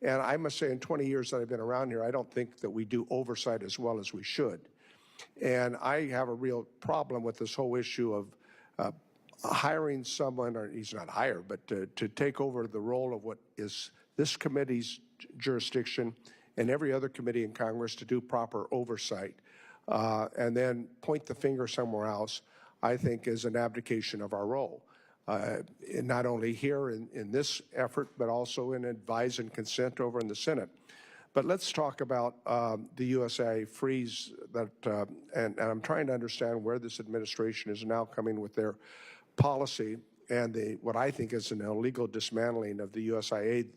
And I must say, in 20 years that I've been around here, I don't think that we do oversight as well as we should. And I have a real problem with this whole issue of hiring someone, or he's not hired, but to take over the role of what is this committee's jurisdiction and every other committee in Congress to do proper oversight, and then point the finger somewhere else, I think is an abdication of our role. Not only here in this effort, but also in advise and consent over in the Senate. But let's talk about the USAID freeze that, and I'm trying to understand where this administration is now coming with their policy and what I think is an illegal dismantling of the USAID,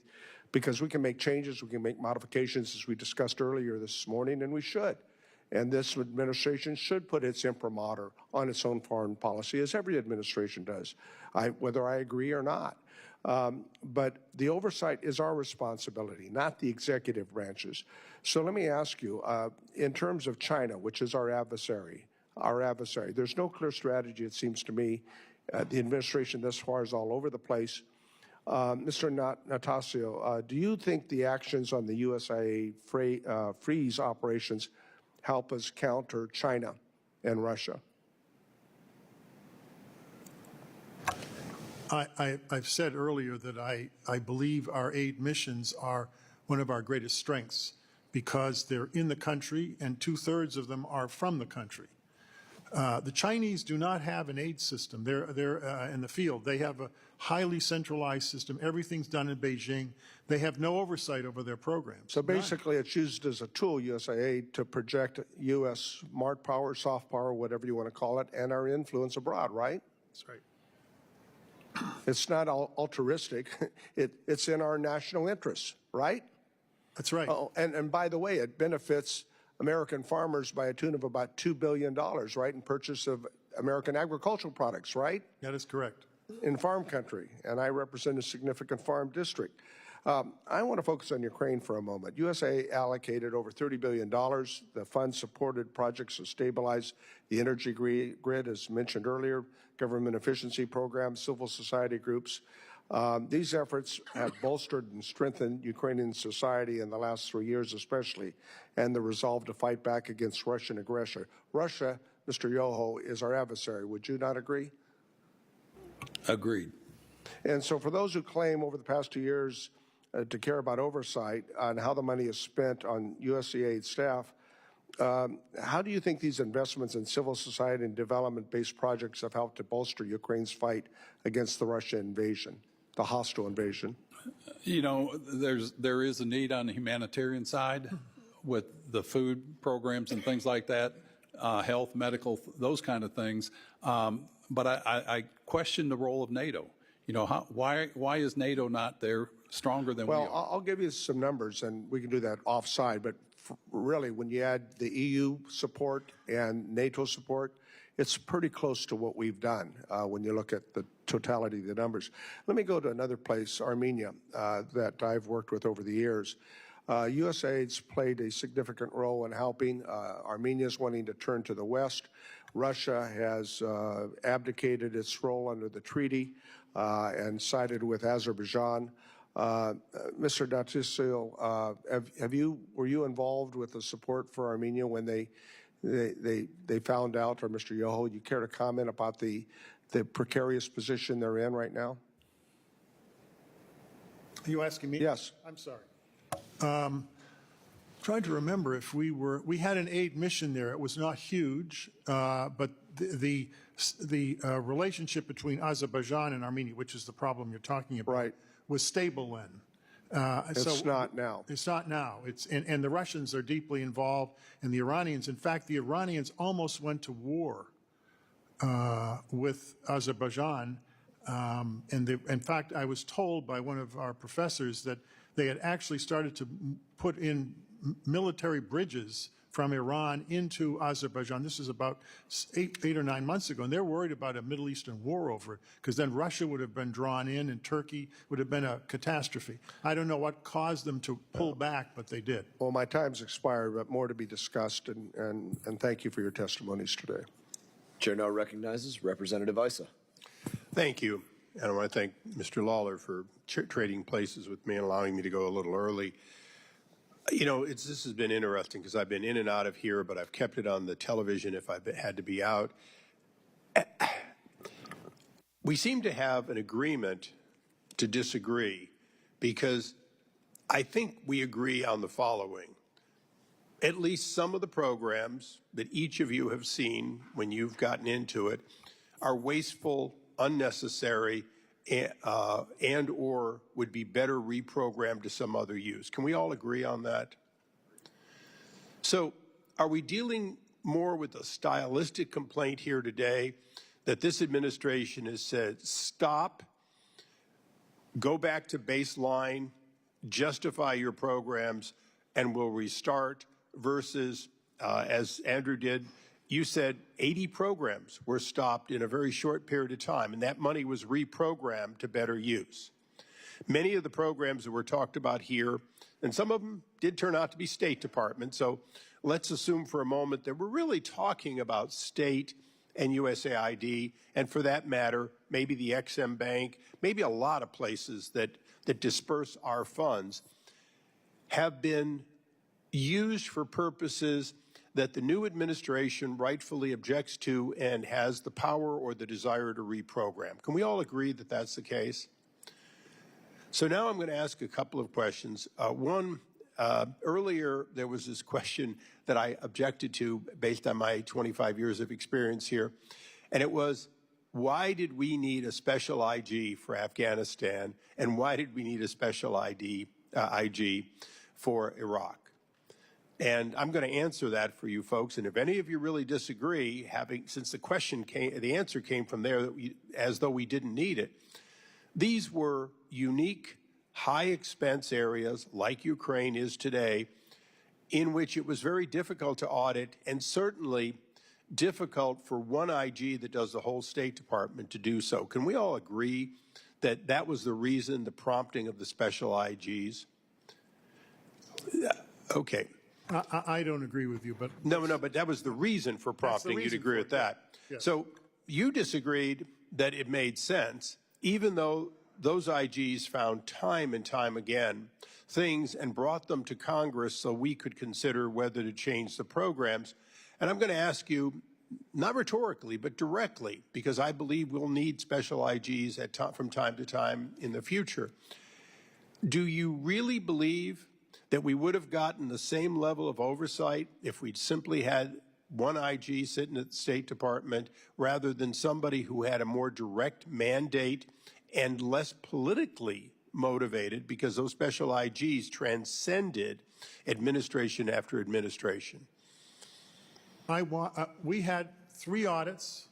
because we can make changes, we can make modifications, as we discussed earlier this morning, and we should. And this administration should put its imprimatur on its own foreign policy, as every administration does, whether I agree or not. But the oversight is our responsibility, not the executive branches. So let me ask you, in terms of China, which is our adversary, there's no clear strategy, it seems to me. The administration thus far is all over the place. Mr. Natasio, do you think the actions on the USAID freeze operations help us counter China and Russia? I've said earlier that I believe our aid missions are one of our greatest strengths because they're in the country and 2/3 of them are from the country. The Chinese do not have an aid system. They're in the field. They have a highly centralized system. Everything's done in Beijing. They have no oversight over their programs. So basically it's used as a tool, USAID, to project U.S. smart power, soft power, whatever you want to call it, and our influence abroad, right? That's right. It's not altruistic. It's in our national interests, right? That's right. Oh, and by the way, it benefits American farmers by a tune of about $2 billion, right, in purchase of American agricultural products, right? That is correct. In farm country, and I represent a significant farm district. I want to focus on Ukraine for a moment. USA allocated over $30 billion. The fund supported projects to stabilize the energy grid, as mentioned earlier, government efficiency programs, civil society groups. These efforts have bolstered and strengthened Ukrainian society in the last 3 years especially, and the resolve to fight back against Russian aggression. Russia, Mr. Yoho, is our adversary. Would you not agree? Agreed. And so for those who claim over the past 2 years to care about oversight on how the money is spent on USAID staff, how do you think these investments in civil society and development-based projects have helped to bolster Ukraine's fight against the Russian invasion, the hostile invasion? You know, there is a need on the humanitarian side with the food programs and things like that, health, medical, those kind of things. But I question the role of NATO. You know, why is NATO not there stronger than we are? Well, I'll give you some numbers, and we can do that offside. But really, when you add the EU support and NATO support, it's pretty close to what we've done when you look at the totality of the numbers. Let me go to another place, Armenia, that I've worked with over the years. USAID's played a significant role in helping. Armenia's wanting to turn to the West. Russia has abdicated its role under the treaty and sided with Azerbaijan. Mr. Datisio, were you involved with the support for Armenia when they found out, or Mr. Yoho, you care to comment about the precarious position they're in right now? Are you asking me? Yes. I'm sorry. Trying to remember if we had an aid mission there. It was not huge, but the relationship between Azerbaijan and Armenia, which is the problem you're talking about, right, was stable then. It's not now. It's not now. And the Russians are deeply involved, and the Iranians. In fact, the Iranians almost went to war with Azerbaijan. In fact, I was told by one of our professors that they had actually started to put in military bridges from Iran into Azerbaijan. This is about eight or 9 months ago, and they're worried about a Middle Eastern war over it, because then Russia would have been drawn in, and Turkey would have been a catastrophe. I don't know what caused them to pull back, but they did. Well, my time's expired, but more to be discussed, and thank you for your testimonies today. Chair now recognizes Representative Issa. Thank you. and I want to thank Mr. Lawler for trading places with me and allowing me to go a little early. You know, this has been interesting because I've been in and out of here, but I've kept it on the television if I've had to be out. We seem to have an agreement to disagree because I think we agree on the following. At least some of the programs that each of you have seen when you've gotten into it are wasteful, unnecessary, and or would be better reprogrammed to some other use. Can we all agree on that? So are we dealing more with a stylistic complaint here today that this administration has said, stop, go back to baseline, justify your programs, and we'll restart, versus, as Andrew did, you said 80 programs were stopped in a very short period of time, and that money was reprogrammed to better use. Many of the programs that were talked about here, and some of them did turn out to be State Department, so let's assume for a moment that we're really talking about state and USAID, and for that matter, maybe the XM Bank, maybe a lot of places that disperse our funds, have been used for purposes that the new administration rightfully objects to and has the power or the desire to reprogram. Can we all agree that that's the case? So now I'm going to ask a couple of questions. One, earlier there was this question that I objected to based on my 25 years of experience here, and it was, why did we need a special IG for Afghanistan, and why did we need a special IG for Iraq? And I'm going to answer that for you folks. And if any of you really disagree, since the answer came from there, as though we didn't need it, these were unique, high expense areas like Ukraine is today, in which it was very difficult to audit, and certainly difficult for one IG that does the whole State Department to do so. Can we all agree that that was the reason, the prompting of the special IGs? Okay. I don't agree with you, but No, but that was the reason for prompting. You'd agree with that. Yes. So you disagreed that it made sense, even though those IGs found time and time again things and brought them to Congress so we could consider whether to change the programs. And I'm going to ask you, not rhetorically, but directly, because I believe we'll need special IGs from time to time in the future. Do you really believe that we would have gotten the same level of oversight if we'd simply had one IG sitting at the State Department rather than somebody who had a more direct mandate and less politically motivated, because those special IGs transcended administration after administration? we had 3 audits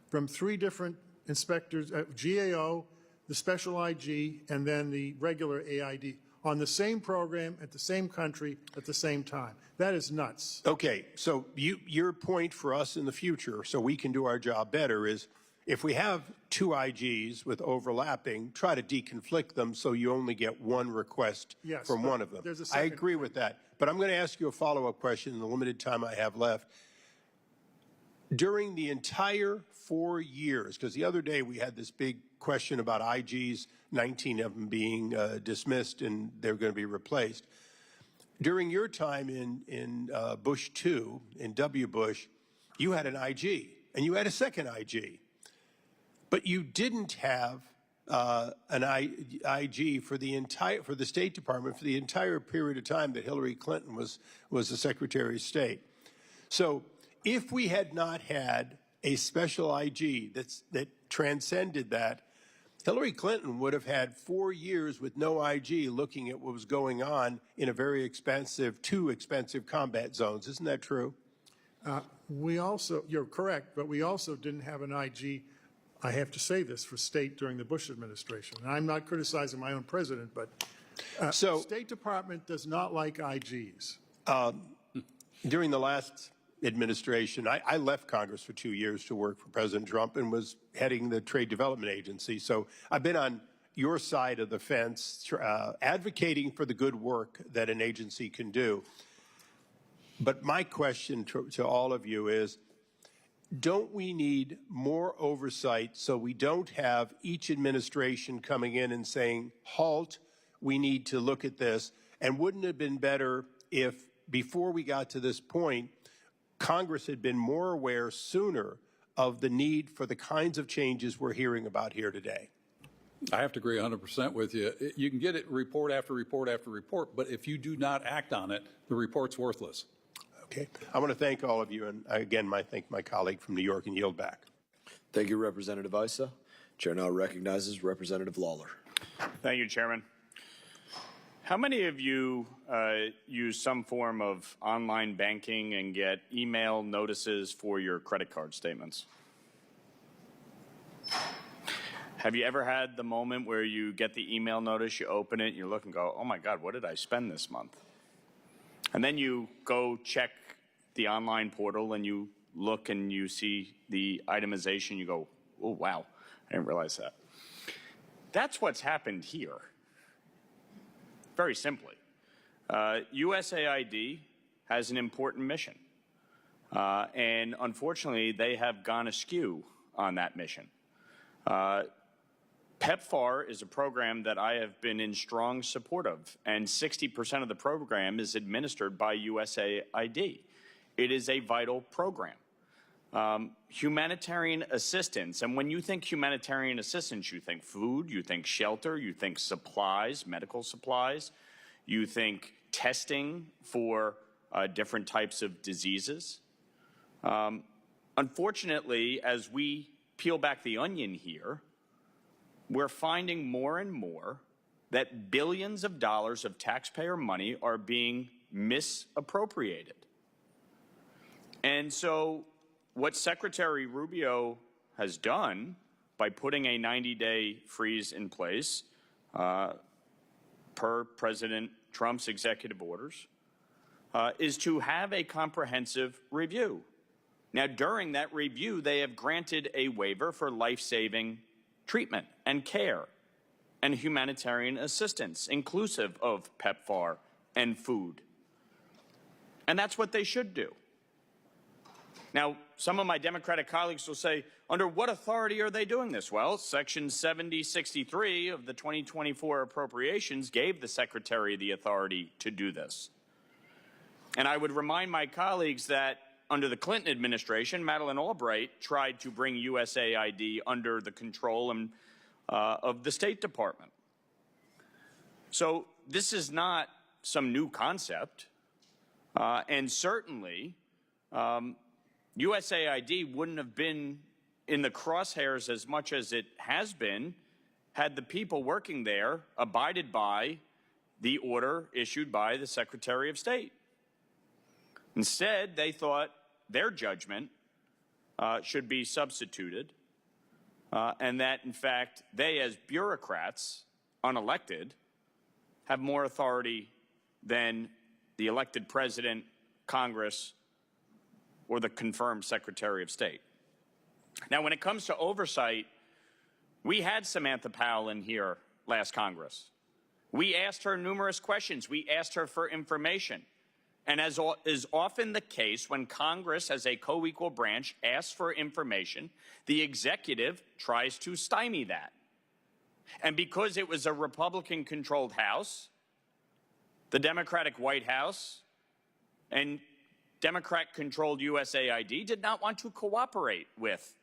from 3 different inspectors, GAO, the special IG, and then the regular AID, on the same program, at the same country, at the same time. That is nuts. Okay, so your point for us in the future, so we can do our job better, is if we have 2 IGs with overlapping, try to deconflict them so you only get one request from one of them. I agree with that. But I'm going to ask you a follow-up question in the limited time I have left. During the entire 4 years, because the other day we had this big question about IGs, 19 of them being dismissed and they're going to be replaced. During your time in Bush 2, in W. Bush, you had an IG and you had a second IG. But you didn't have an IG for the State Department for the entire period of time that Hillary Clinton was the Secretary of State. So if we had not had a special IG that transcended that, Hillary Clinton would have had 4 years with no IG looking at what was going on in a very expensive, 2 expensive combat zones. Isn't that true? We also, you're correct, but we also didn't have an IG, I have to say this, for state during the Bush administration. And I'm not criticizing my own president, but So State Department does not like IGs. during the last administration, I left Congress for 2 years to work for President Trump and was heading the Trade Development Agency. So I've been on your side of the fence advocating for the good work that an agency can do. But my question to all of you is, don't we need more oversight so we don't have each administration coming in and saying, halt, we need to look at this? And wouldn't it have been better if, before we got to this point, Congress had been more aware sooner of the need for the kinds of changes we're hearing about here today? I have to agree 100% with you. You can get it report after report after report, but if you do not act on it, the report's worthless. Okay. I want to thank all of you, and again, thank my colleague from New York, and yield back. Thank you, Representative Issa. Chair now recognizes Representative Lawler. Thank you, Chairman. How many of you use some form of online banking and get email notices for your credit card statements? Have you ever had the moment where you get the email notice, you open it, you look and go, oh my God, what did I spend this month? And then you go check the online portal and you look and you see the itemization, you go, oh wow, I didn't realize that. That's what's happened here. Very simply, USAID has an important mission. And unfortunately, they have gone askew on that mission. PEPFAR is a program that I have been in strong support of, and 60% of the program is administered by USAID. It is a vital program. Humanitarian assistance, and when you think humanitarian assistance, you think food, you think shelter, you think supplies, medical supplies, you think testing for different types of diseases. Unfortunately, as we peel back the onion here, we're finding more and more that billions of dollars of taxpayer money are being misappropriated. And so what Secretary Rubio has done by putting a 90-day freeze in place per President Trump's executive orders is to have a comprehensive review. Now, during that review, they have granted a waiver for life-saving treatment and care and humanitarian assistance, inclusive of PEPFAR and food. And that's what they should do. Now, some of my Democratic colleagues will say, under what authority are they doing this? Well, Section 7063 of the 2024 appropriations gave the Secretary the authority to do this. And I would remind my colleagues that under the Clinton administration, Madeleine Albright tried to bring USAID under the control of the State Department. So this is not some new concept, and certainly USAID wouldn't have been in the crosshairs as much as it has been had the people working there abided by the order issued by the Secretary of State. Instead, they thought their judgment should be substituted, and that, in fact, they, as bureaucrats, unelected, have more authority than the elected president, Congress, or the confirmed Secretary of State. Now, when it comes to oversight, we had Samantha Powell in here last Congress. We asked her numerous questions. We asked her for information. And as is often the case, when Congress, as a co-equal branch, asks for information, the executive tries to stymie that. And because it was a Republican-controlled House, the Democratic White House and Democrat-controlled USAID did not want to cooperate with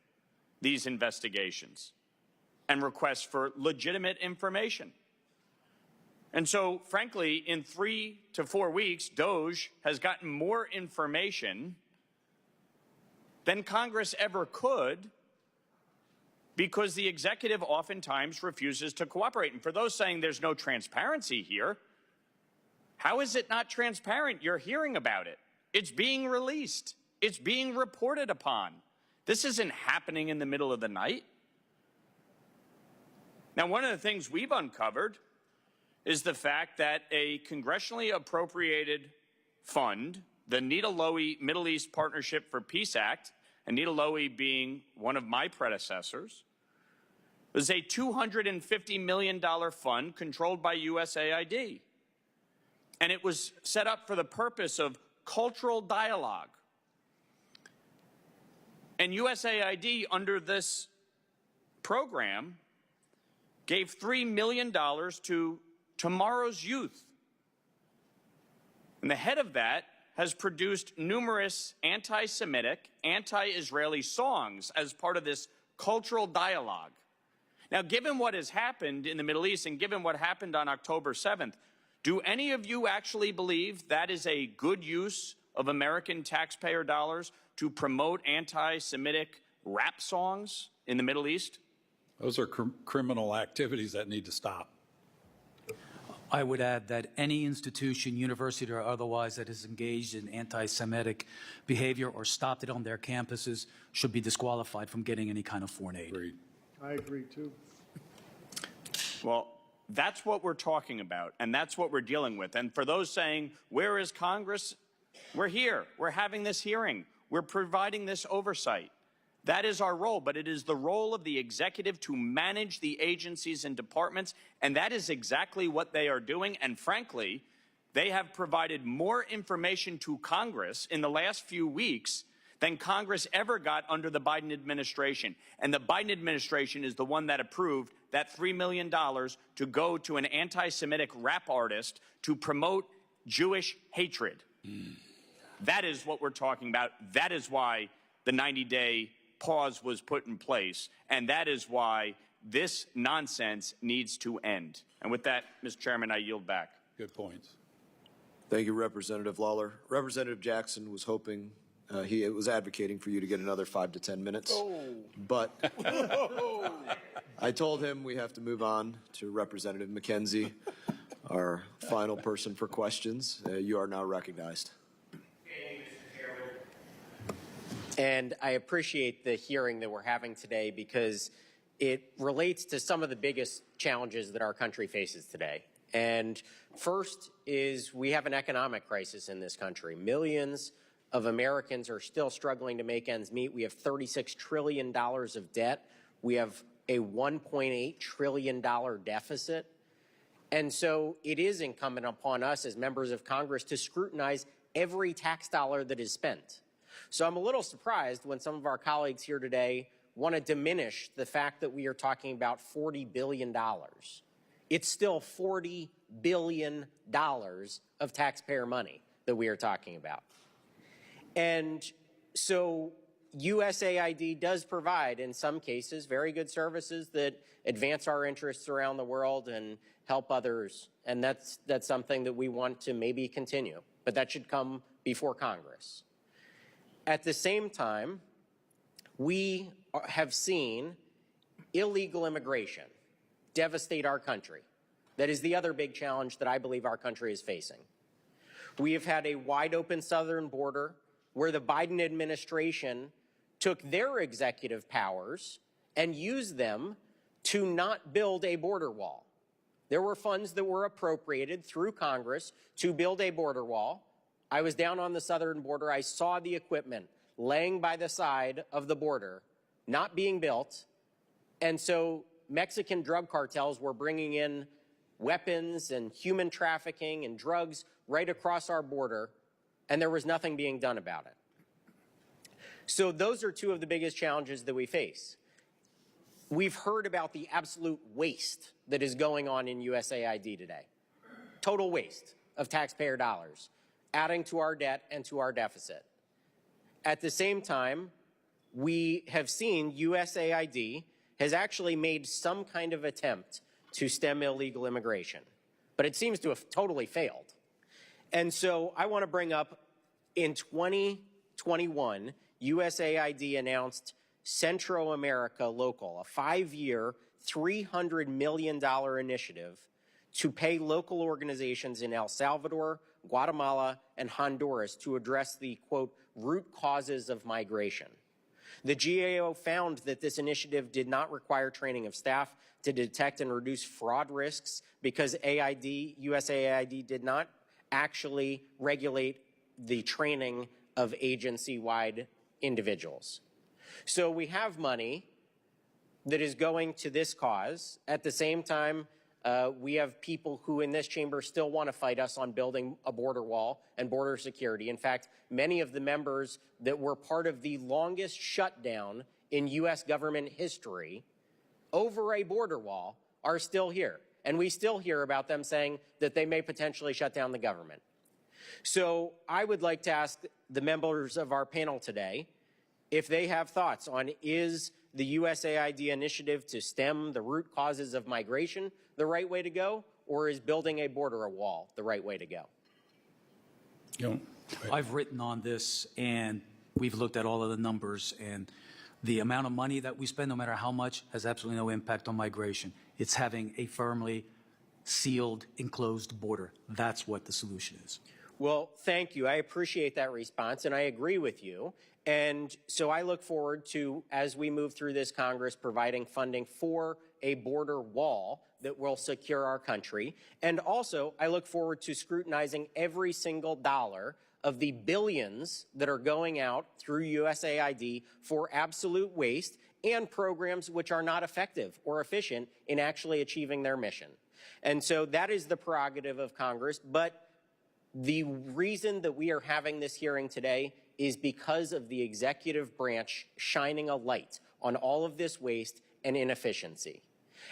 these investigations and requests for legitimate information. And so, frankly, in 3 to 4 weeks, DOJ has gotten more information than Congress ever could because the executive oftentimes refuses to cooperate. And for those saying there's no transparency here, how is it not transparent? You're hearing about it. It's being released. It's being reported upon. This isn't happening in the middle of the night. Now, one of the things we've uncovered is the fact that a congressionally appropriated fund, the Nita Lowey Middle East Partnership for Peace Act, and Nita Lowey being one of my predecessors, was a $250 million fund controlled by USAID. And it was set up for the purpose of cultural dialogue. And USAID, under this program, gave $3 million to tomorrow's youth. And the head of that has produced numerous anti-Semitic, anti-Israeli songs as part of this cultural dialogue. Now, given what has happened in the Middle East and given what happened on October 7th, do any of you actually believe that is a good use of American taxpayer dollars to promote anti-Semitic rap songs in the Middle East? Those are criminal activities that need to stop. I would add that any institution, university or otherwise, that is engaged in anti-Semitic behavior or stopped it on their campuses should be disqualified from getting any kind of foreign aid. Agreed. I agree, too. Well, that's what we're talking about, and that's what we're dealing with. And for those saying, where is Congress? We're here. We're having this hearing. We're providing this oversight. That is our role, but it is the role of the executive to manage the agencies and departments, and that is exactly what they are doing. And frankly, they have provided more information to Congress in the last few weeks than Congress ever got under the Biden administration. And the Biden administration is the one that approved that $3 million to go to an anti-Semitic rap artist to promote Jewish hatred. That is what we're talking about. That is why the 90-day pause was put in place, and that is why this nonsense needs to end. And with that, Mr. Chairman, I yield back. Good points. Thank you, Representative Lawler. Representative Jackson was hoping, he was advocating for you to get another 5 to 10 minutes. But I told him we have to move on to Representative McKenzie, our final person for questions. You are now recognized. And I appreciate the hearing that we're having today because it relates to some of the biggest challenges that our country faces today. And first is we have an economic crisis in this country. Millions of Americans are still struggling to make ends meet. We have $36 trillion of debt. We have a $1.8 trillion deficit. And so it is incumbent upon us as members of Congress to scrutinize every tax dollar that is spent. So I'm a little surprised when some of our colleagues here today want to diminish the fact that we are talking about $40 billion. It's still $40 billion of taxpayer money that we are talking about. And so USAID does provide, in some cases, very good services that advance our interests around the world and help others. And that's something that we want to maybe continue. But that should come before Congress. At the same time, we have seen illegal immigration devastate our country. That is the other big challenge that I believe our country is facing. We have had a wide open southern border where the Biden administration took their executive powers and used them to not build a border wall. There were funds that were appropriated through Congress to build a border wall. I was down on the southern border. I saw the equipment laying by the side of the border, not being built. And so Mexican drug cartels were bringing in weapons and human trafficking and drugs right across our border, and there was nothing being done about it. So those are two of the biggest challenges that we face. We've heard about the absolute waste that is going on in USAID today. Total waste of taxpayer dollars, adding to our debt and to our deficit. At the same time, we have seen USAID has actually made some kind of attempt to stem illegal immigration, but it seems to have totally failed. And so I want to bring up, in 2021, USAID announced Central America Local, a 5-year, $300 million initiative to pay local organizations in El Salvador, Guatemala, and Honduras to address the, quote, root causes of migration. The GAO found that this initiative did not require training of staff to detect and reduce fraud risks because USAID did not actually regulate the training of agency-wide individuals. So we have money that is going to this cause. At the same time, We have people who in this chamber still want to fight us on building a border wall and border security. In fact, many of the members that were part of the longest shutdown in U.S. government history over a border wall are still here. And we still hear about them saying that they may potentially shut down the government. So I would like to ask the members of our panel today if they have thoughts on, is the USAID initiative to stem the root causes of migration the right way to go, or is building a border wall the right way to go? I've written on this, and we've looked at all of the numbers, and the amount of money that we spend, no matter how much, has absolutely no impact on migration. It's having a firmly sealed, enclosed border. That's what the solution is. Well, thank you. I appreciate that response, and I agree with you. And so I look forward to, as we move through this Congress, providing funding for a border wall that will secure our country. And also, I look forward to scrutinizing every single dollar of the billions that are going out through USAID for absolute waste and programs which are not effective or efficient in actually achieving their mission. And so that is the prerogative of Congress. But the reason that we are having this hearing today is because of the executive branch shining a light on all of this waste and inefficiency.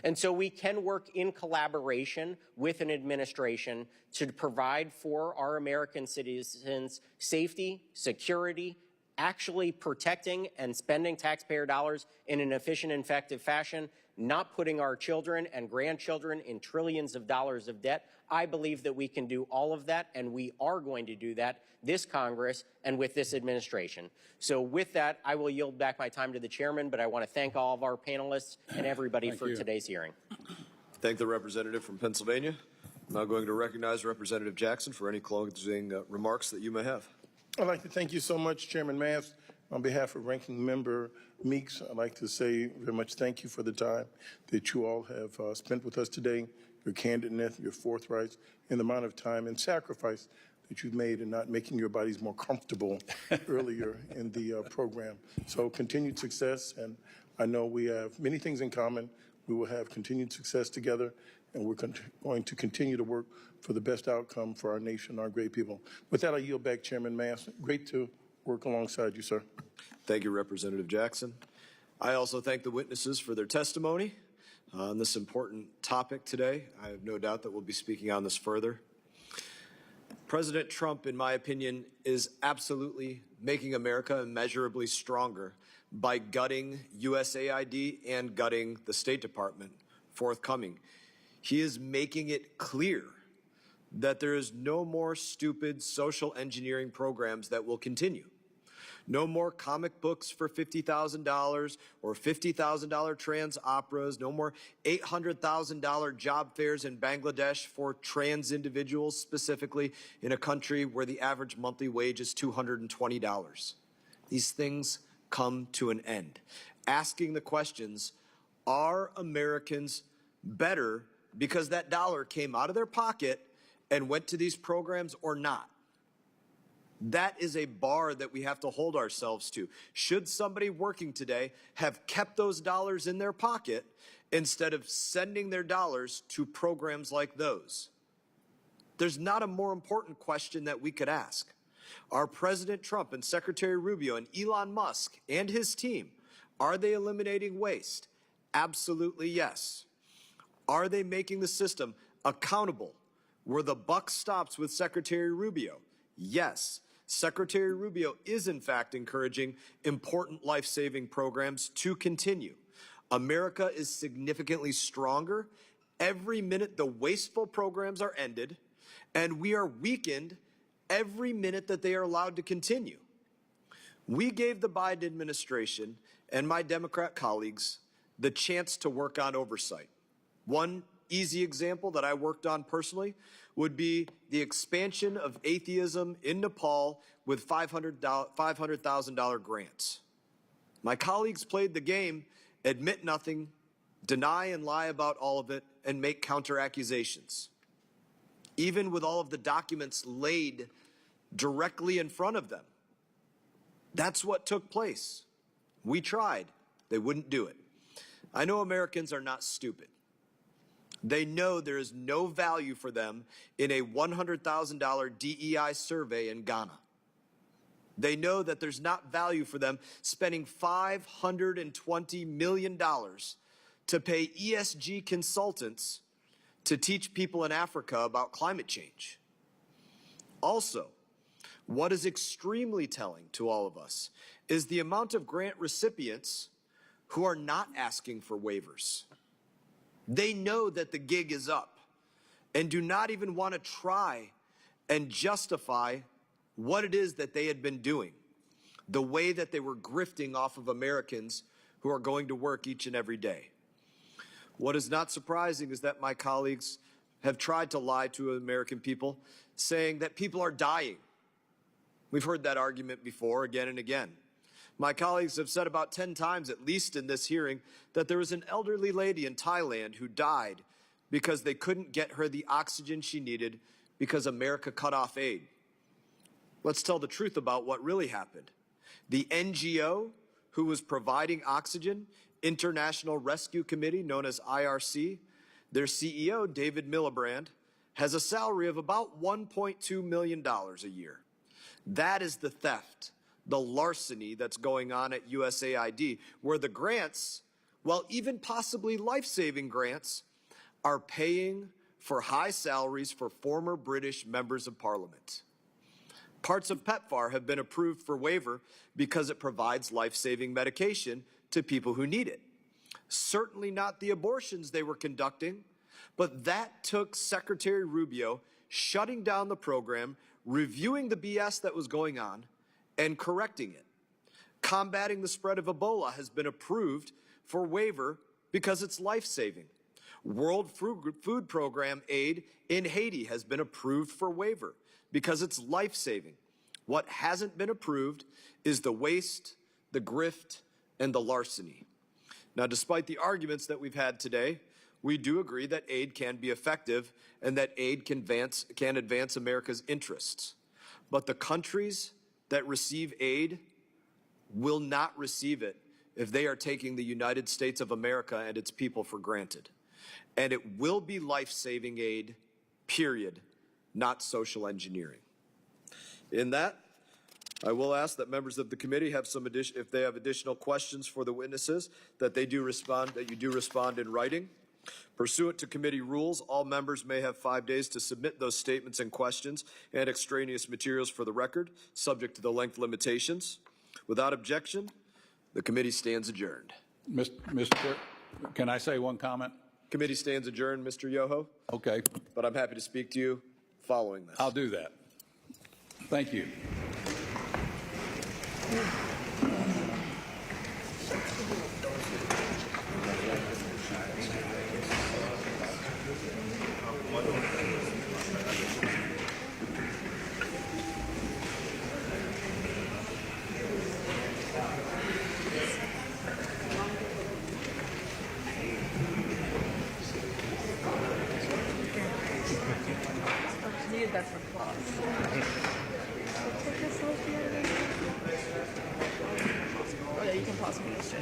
And so we can work in collaboration with an administration to provide for our American citizens safety, security, actually protecting and spending taxpayer dollars in an efficient and effective fashion, not putting our children and grandchildren in trillions of dollars of debt. I believe that we can do all of that, and we are going to do that this Congress and with this administration. So with that, I will yield back my time to the chairman, but I want to thank all of our panelists and everybody for today's hearing. Thank the representative from Pennsylvania. I'm now going to recognize Representative Jackson for any closing remarks that you may have. I'd like to thank you so much, Chairman Mast. On behalf of Ranking Member Meeks, I'd like to say very much thank you for the time that you all have spent with us today, your candidness, your forthright, and the amount of time and sacrifice that you've made in not making your bodies more comfortable earlier in the program. So continued success, and I know we have many things in common. We will have continued success together, and we're going to continue to work for the best outcome for our nation, our great people. With that, I yield back, Chairman Mast. Great to work alongside you, sir. Thank you, Representative Jackson. I also thank the witnesses for their testimony on this important topic today. I have no doubt that we'll be speaking on this further. President Trump, in my opinion, is absolutely making America immeasurably stronger by gutting USAID and gutting the State Department forthcoming. He is making it clear that there is no more stupid social engineering programs that will continue. No more comic books for $50,000 or $50,000 trans operas. No more $800,000 job fairs in Bangladesh for trans individuals, specifically in a country where the average monthly wage is $220. These things come to an end. Asking the questions, are Americans better because that dollar came out of their pocket and went to these programs or not? That is a bar that we have to hold ourselves to. Should somebody working today have kept those dollars in their pocket instead of sending their dollars to programs like those? There's not a more important question that we could ask. Are President Trump and Secretary Rubio and Elon Musk and his team, are they eliminating waste? Absolutely yes. Are they making the system accountable where the buck stops with Secretary Rubio? Yes. Secretary Rubio is, in fact, encouraging important life-saving programs to continue. America is significantly stronger every minute the wasteful programs are ended, and we are weakened every minute that they are allowed to continue. We gave the Biden administration and my Democrat colleagues the chance to work on oversight. One easy example that I worked on personally would be the expansion of atheism in Nepal with $500,000 grants. My colleagues played the game, admit nothing, deny and lie about all of it, and make counter accusations. Even with all of the documents laid directly in front of them. That's what took place. We tried. They wouldn't do it. I know Americans are not stupid. They know there is no value for them in a $100,000 DEI survey in Ghana. They know that there's not value for them spending $520 million to pay ESG consultants to teach people in Africa about climate change. Also, what is extremely telling to all of us is the amount of grant recipients who are not asking for waivers. They know that the gig is up and do not even want to try and justify what it is that they had been doing, the way that they were grifting off of Americans who are going to work each and every day. What is not surprising is that my colleagues have tried to lie to American people, saying that people are dying. We've heard that argument before again and again. My colleagues have said about 10 times, at least in this hearing, that there was an elderly lady in Thailand who died because they couldn't get her the oxygen she needed because America cut off aid. Let's tell the truth about what really happened. The NGO who was providing oxygen, International Rescue Committee, known as IRC, their CEO, David Miliband, has a salary of about $1.2 million a year. That is the theft, the larceny that's going on at USAID, where the grants, well, even possibly life-saving grants, are paying for high salaries for former British members of parliament. Parts of PEPFAR have been approved for waiver because it provides life-saving medication to people who need it. Certainly not the abortions they were conducting, but that took Secretary Rubio shutting down the program, reviewing the BS that was going on, and correcting it. Combating the spread of Ebola has been approved for waiver because it's life-saving. World Food Program aid in Haiti has been approved for waiver because it's life-saving. What hasn't been approved is the waste, the grift, and the larceny. Now, despite the arguments that we've had today, we do agree that aid can be effective and that aid can advance America's interests. But the countries that receive aid will not receive it if they are taking the United States of America and its people for granted. And it will be life-saving aid, period, not social engineering. In that, I will ask that members of the committee have if they have additional questions for the witnesses, that you do respond in writing. Pursuant to committee rules, all members may have 5 days to submit those statements and questions and extraneous materials for the record, subject to the length limitations. Without objection, the committee stands adjourned. Mr. Chair, can I say one comment? Committee stands adjourned, Mr. Yoho. Okay. But I'm happy to speak to you following this. I'll do that. Thank you. That's for class. Oh yeah, you can pause me. Let's